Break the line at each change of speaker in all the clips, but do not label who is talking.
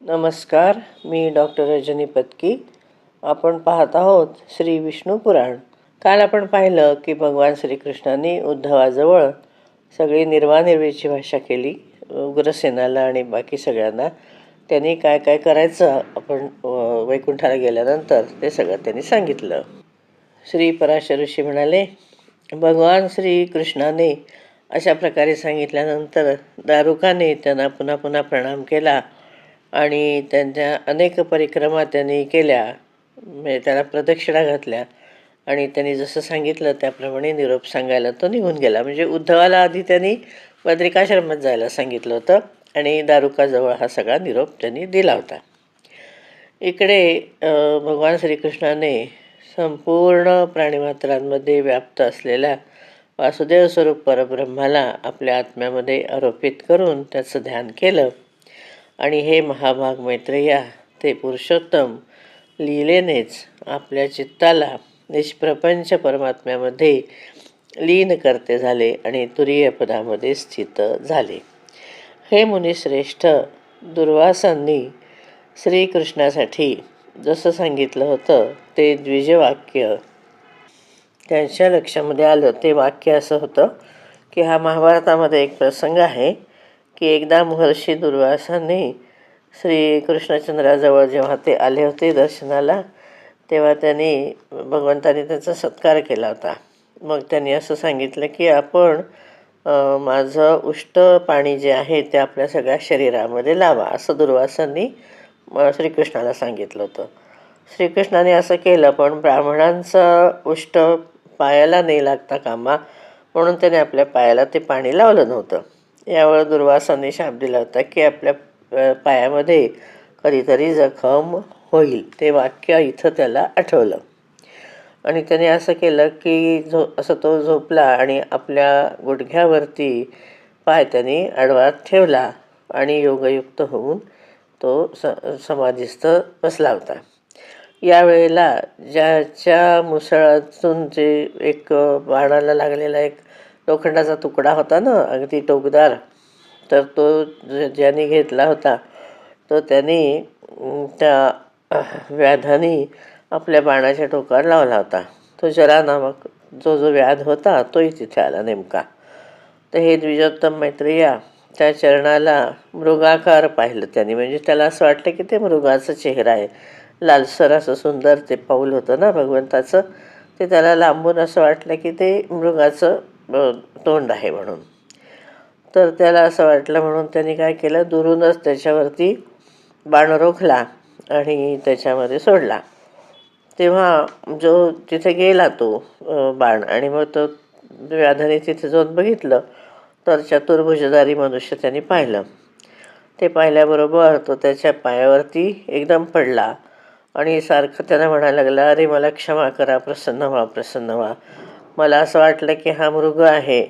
नमस्कार. मी डॉक्टर रजनी पत्की. आपण पाहत आहोत श्री विष्णू पुराण. काल आपण पाहिलं की भगवान श्रीकृष्णांनी उद्धवाजवळ सगळी निर्वानिर्वेची भाषा केली. उग्रसेनाला आणि बाकी सगळ्यांना त्यांनी काय काय करायचं आपण वैकुंठाला गेल्यानंतर ते सगळं त्यांनी सांगितलं. श्री पराशर ऋषी म्हणाले, भगवान श्रीकृष्णाने अशा प्रकारे सांगितल्यानंतर दारुकाने त्यांना पुन्हा पुन्हा प्रणाम केला आणि त्यांच्या अनेक परिक्रमा त्यांनी केल्या, म्हणजे त्याला प्रदक्षिणा घातल्या आणि त्यांनी जसं सांगितलं त्याप्रमाणे निरोप सांगायला तो निघून गेला. म्हणजे उद्धवाला आधी त्यांनी बद्रिकाश्रमात जायला सांगितलं होतं आणि दारुकाजवळ हा सगळा निरोप त्यांनी दिला होता. इकडे भगवान श्रीकृष्णाने संपूर्ण प्राणिमात्रांमध्ये व्याप्त असलेल्या वासुदेव स्वरूप परब्रह्माला आपल्या आत्म्यामध्ये आरोपित करून त्याचं ध्यान केलं आणि हे महाभाग मैत्रेया ते पुरुषोत्तम लीलेनेच आपल्या चित्ताला निष्प्रपंच परमात्म्यामध्ये लीन करते झाले आणि तुरीय पदामध्ये स्थित झाले. हे मुनिश्रेष्ठ, दुर्वासांनी श्रीकृष्णासाठी जसं सांगितलं होतं ते द्विजवाक्य त्यांच्या लक्षामध्ये आलं. ते वाक्य असं होतं की हा महाभारतामध्ये एक प्रसंग आहे की एकदा महर्षी दुर्वासांनी श्रीकृष्णचंद्राजवळ जेव्हा ते आले होते दर्शनाला, तेव्हा त्यांनी भगवंतांनी त्यांचा सत्कार केला होता. मग त्यांनी असं सांगितलं की आपण माझं उष्ट पाणी जे आहे ते आपल्या सगळ्या शरीरामध्ये लावा, असं दुर्वासांनी श्रीकृष्णाला सांगितलं होतं. श्रीकृष्णाने असं केलं, पण ब्राह्मणांचं उष्ट पायाला नाही लागता कामा म्हणून त्याने आपल्या पायाला ते पाणी लावलं नव्हतं. यावर दुर्वासांनी शाप दिला होता की आपल्या पायामध्ये कधीतरी जखम होईल. ते वाक्य इथं त्याला आठवलं आणि त्याने असं केलं की असं तो झोपला आणि आपल्या गुडघ्यावरती पाय त्याने आडवा ठेवला आणि योगयुक्त होऊन तो समाधीस्थ बसला होता. यावेळेला ज्याच्या मुसळातून जे एक बाणाला लागलेला एक लोखंडाचा तुकडा होता ना, अगदी टोकदार, तर तो ज्याने घेतला होता तो त्याने त्या व्याधाने आपल्या बाणाच्या टोकावर लावला होता. तो जरा नामक जो व्याध होता तोही तिथे आला नेमका. तर हे द्विजोत्तम मैत्रेया त्या चरणाला मृगाकार पाहिलं त्यांनी. म्हणजे त्याला असं वाटलं की ते मृगाचा चेहरा आहे. लालसर असं सुंदर ते पाऊल होतं ना भगवंताचं, ते त्याला लांबून असं वाटलं की ते मृगाचं तोंड आहे म्हणून. तर त्याला असं वाटलं म्हणून त्यांनी काय केलं, दुरूनच त्याच्यावरती बाण रोखला आणि त्याच्यामध्ये सोडला. तेव्हा जो तिथे गेला तो बाण आणि मग तो व्याधाने तिथे जाऊन बघितलं तर चतुर्भुजधारी मनुष्य त्यांनी पाहिलं. ते पाहिल्याबरोबर तो त्याच्या पायावरती एकदम पडला आणि सारखं त्याला म्हणायला लागला, अरे मला क्षमा करा, प्रसन्न व्हा, प्रसन्न व्हा. मला असं वाटलं की हा मृग आहे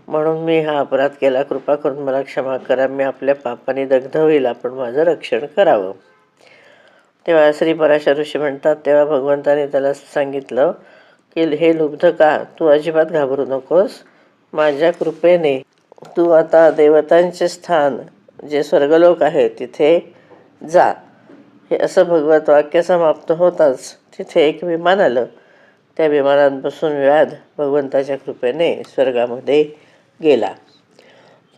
म्हणून मी हा अपराध केला, कृपा करून मला क्षमा करा, मी आपल्या पापाने दग्ध होईल, आपण माझं रक्षण करावं. तेव्हा श्री पराशर ऋषी म्हणतात, तेव्हा भगवंताने त्याला सांगितलं की हे लुब्धका, तू अजिबात घाबरू नकोस. माझ्या कृपेने तू आता देवतांचे स्थान जे स्वर्गलोक आहे तिथे जा. हे असं भगवत वाक्य समाप्त होताच तिथे एक विमान आलं. त्या विमानात बसून व्याध भगवंताच्या कृपेने स्वर्गामध्ये गेला.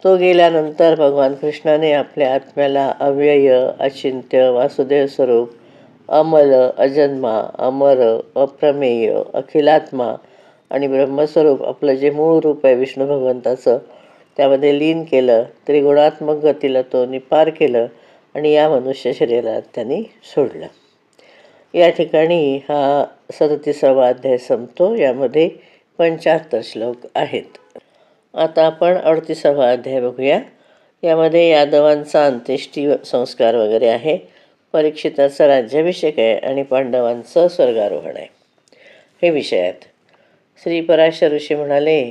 तो गेल्यानंतर भगवान कृष्णाने आपल्या आत्म्याला अव्यय, अचिंत्य, वासुदेव स्वरूप, अमल, अजन्मा, अमर, अप्रमेय, अखिलात्मा आणि ब्रह्मस्वरूप आपलं जे मूळ रूप आहे विष्णू भगवंताचं त्यामध्ये लीन केलं. त्रिगुणात्मक गतीला तो निपार केलं आणि या मनुष्य शरीरात त्यांनी सोडलं. या ठिकाणी हा 37वा अध्याय संपतो. यामध्ये 75 श्लोक आहेत. आता आपण 38वा अध्याय बघूया. यामध्ये यादवांचा अंत्येष्टी संस्कार वगैरे आहे, परीक्षिताचा राज्याभिषेक आहे आणि पांडवांचं स्वर्गारोहण आहे. हे विषय आहेत. श्री पराशर ऋषी म्हणाले,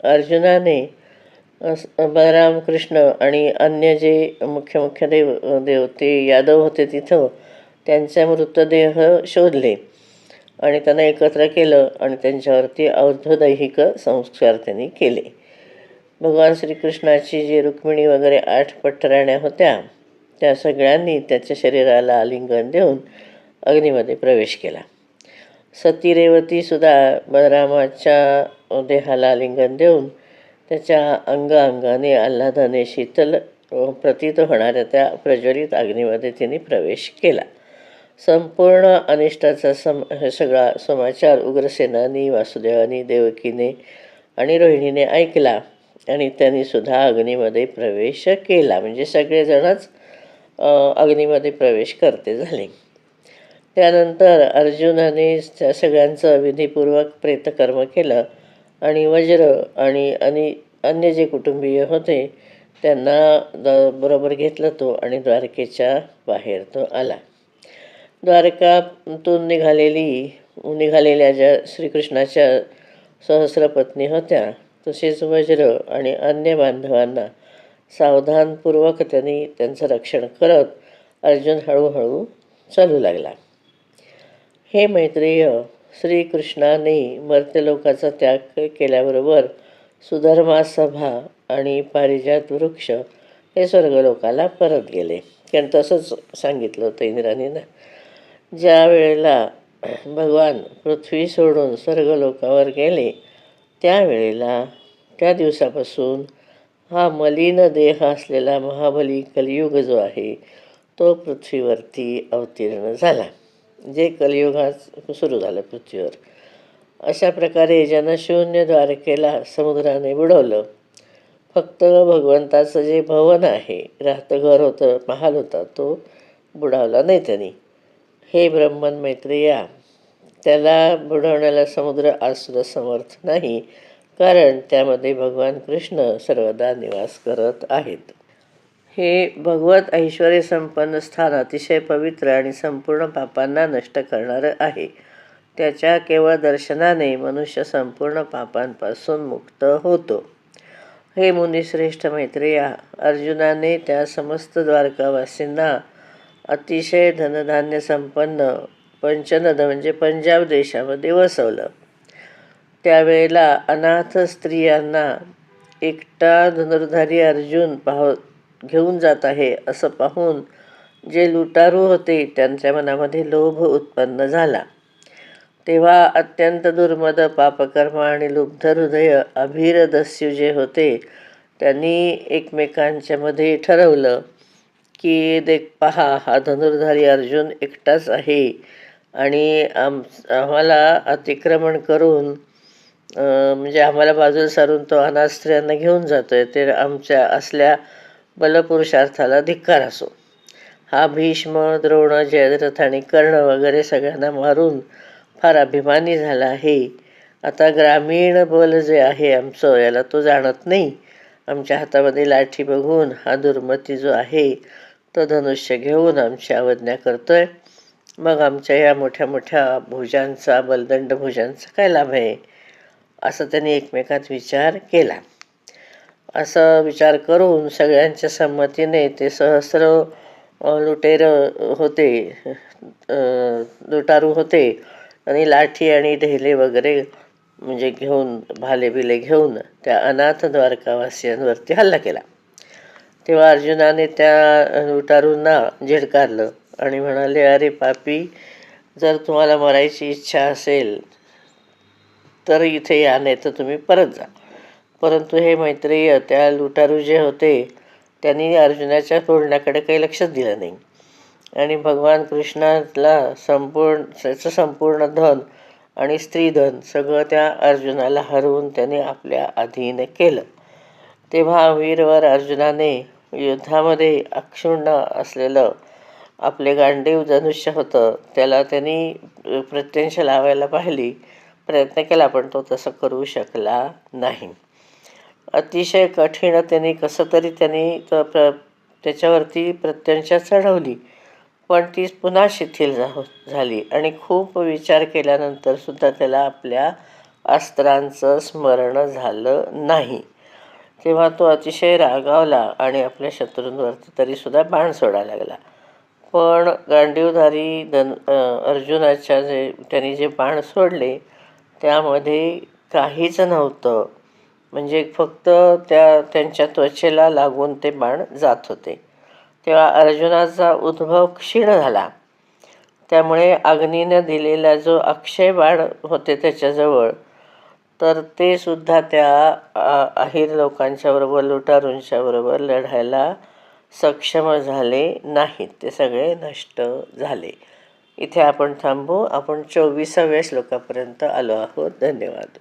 अर्जुनाने बलराम, कृष्ण आणि अन्य जे मुख्य देव ते यादव होते तिथं त्यांचे मृतदेह शोधले आणि त्यांना एकत्र केलं आणि त्यांच्यावरती और्ध्वदैहिक संस्कार त्यांनी केले. भगवान श्रीकृष्णाची जी रुक्मिणी वगैरे 8 पट्टराण्या होत्या त्या सगळ्यांनी त्याच्या शरीराला आलिंगन देऊन अग्नीमध्ये प्रवेश केला. सती रेवतीसुद्धा बलरामाच्या देहाला आलिंगन देऊन त्याच्या अंगाने आल्हादाने शीतल प्रतीत होणाऱ्या त्या प्रज्वलित अग्नीमध्ये तिने प्रवेश केला. संपूर्ण अनिष्टाचा सगळा समाचार उग्रसेनानी, वासुदेवानी, देवकीने आणि रोहिणीने ऐकला आणि त्यांनीसुद्धा अग्नीमध्ये प्रवेश केला. म्हणजे सगळेजणच अग्नीमध्ये प्रवेश करते झाले. त्यानंतर अर्जुनाने त्या सगळ्यांचं विधीपूर्वक प्रेतकर्म केलं आणि वज्र आणि अन्य जे कुटुंबीय होते त्यांना बरोबर घेतलं तो आणि द्वारकेच्या बाहेर तो आला. द्वारकातून निघालेल्या ज्या श्रीकृष्णाच्या सहस्रपत्नी होत्या तसेच वज्र आणि अन्य बांधवांना सावधानपूर्वक त्यांनी त्यांचं रक्षण करत अर्जुन हळूहळू चालू लागला. हे मैत्रेय, श्रीकृष्णाने मर्त्यलोकाचा त्याग केल्याबरोबर सुधर्मा सभा आणि पारिजात वृक्ष हे स्वर्गलोकाला परत गेले. कारण तसंच सांगितलं होतं इंद्राणीनं. ज्या वेळेला भगवान पृथ्वी सोडून स्वर्गलोकावर गेले त्यावेळेला त्या दिवसापासून हा मलिन देह असलेला महाबली कलियुग जो आहे तो पृथ्वीवरती अवतीर्ण झाला. जे कलियुगात सुरू झालं पृथ्वीवर. अशा प्रकारे जनशून्य द्वारकेला समुद्राने बुडवलं. फक्त भगवंताचं जे भवन आहे, राहतं घर होतं, महाल होता, तो बुडावला नाही त्यांनी. हे ब्रह्मन मैत्रेया, त्याला बुडवण्याला समुद्र आजसुद्धा समर्थ नाही, कारण त्यामध्ये भगवान कृष्ण सर्वदा निवास करत आहेत. हे भगवत ऐश्वर्य संपन्न स्थान अतिशय पवित्र आणि संपूर्ण पापांना नष्ट करणारं आहे. त्याच्या केवळ दर्शनाने मनुष्य संपूर्ण पापांपासून मुक्त होतो. हे मुनिश्रेष्ठ मैत्रेया, अर्जुनाने त्या समस्त द्वारकावासींना अतिशय धनधान्य संपन्न पंचनद म्हणजे पंजाब देशामध्ये वसवलं. त्यावेळेला अनाथ स्त्रियांना एकटा धनुर्धारी अर्जुन घेऊन जात आहे असं पाहून जे लुटारू होते त्यांच्या मनामध्ये लोभ उत्पन्न झाला. तेव्हा अत्यंत दुर्मद पापकर्म आणि लुब्ध हृदय अभीरदस्यू जे होते त्यांनी एकमेकांच्या मध्ये ठरवलं की पहा, हा धनुर्धारी अर्जुन एकटाच आहे आणि आम्हाला अतिक्रमण करून म्हणजे आम्हाला बाजूला सारून तो अनाथ स्त्रियांना घेऊन जातो आहे. ते आमच्या असल्या बलपुरुषार्थाला धिक्कार असो. हा भीष्म, द्रोण, जयद्रथ आणि कर्ण वगैरे सगळ्यांना मारून फार अभिमानी झाला आहे. आता ग्रामीण बल जे आहे आमचं, याला तो जाणत नाही. आमच्या हातामध्ये लाठी बघून हा दुर्मती जो आहे तो धनुष्य घेऊन आमची अवज्ञा करतोय. मग आमच्या या मोठ्या मोठ्या भुजांचा, बलदंड भुजांचा काय लाभ आहे, असं त्यांनी एकमेकात विचार केला. असं विचार करून सगळ्यांच्या संमतीने ते सहस्र लुटारू होते आणि लाठी आणि ढेले वगैरे म्हणजे घेऊन, भाले बिले घेऊन त्या अनाथ द्वारकावासियांवरती हल्ला केला. तेव्हा अर्जुनाने त्या लुटारूंना झिडकारलं आणि म्हणाले, अरे पापी, जर तुम्हाला मरायची इच्छा असेल तर इथे या, नाही तर तुम्ही परत जा. परंतु हे मैत्रेय, त्या लुटारू जे होते त्यांनी अर्जुनाच्या बोलण्याकडे काही लक्षच दिलं नाही आणि भगवान कृष्णाला त्याचं संपूर्ण धन आणि स्त्रीधन सगळं त्या अर्जुनाला हरवून त्याने आपल्या अधीन केलं. तेव्हा वीरवर अर्जुनाने युद्धामध्ये अक्षुण्ण असलेलं आपले गांडीव धनुष्य होतं त्याला त्यांनी प्रत्यंश लावायला प्रयत्न केला, पण तो तसं करू शकला नाही. अतिशय कठीण त्यांनी कसं तरी त्याच्यावरती प्रत्यंशा चढवली, पण ती पुन्हा शिथिल झाली आणि खूप विचार केल्यानंतर सुद्धा त्याला आपल्या अस्त्रांचं स्मरण झालं नाही. तेव्हा तो अतिशय रागावला आणि आपल्या शत्रूंवरती तरीसुद्धा बाण सोडायला लागला. पण गांडीवधारी अर्जुनाच्या त्यांनी जे बाण सोडले त्यामध्ये काहीच नव्हतं. म्हणजे फक्त त्यांच्या त्वचेला लागून ते बाण जात होते. तेव्हा अर्जुनाचा उद्भव क्षीण झाला. त्यामुळे अग्नीनं दिलेला जो अक्षय बाण होते त्याच्याजवळ, तर ते सुद्धा त्या अहिर लोकांच्याबरोबर, लुटारूंच्याबरोबर लढायला सक्षम झाले नाहीत. ते सगळे नष्ट झाले. इथे आपण थांबू. आपण 24व्या श्लोकापर्यंत आलो आहोत. धन्यवाद.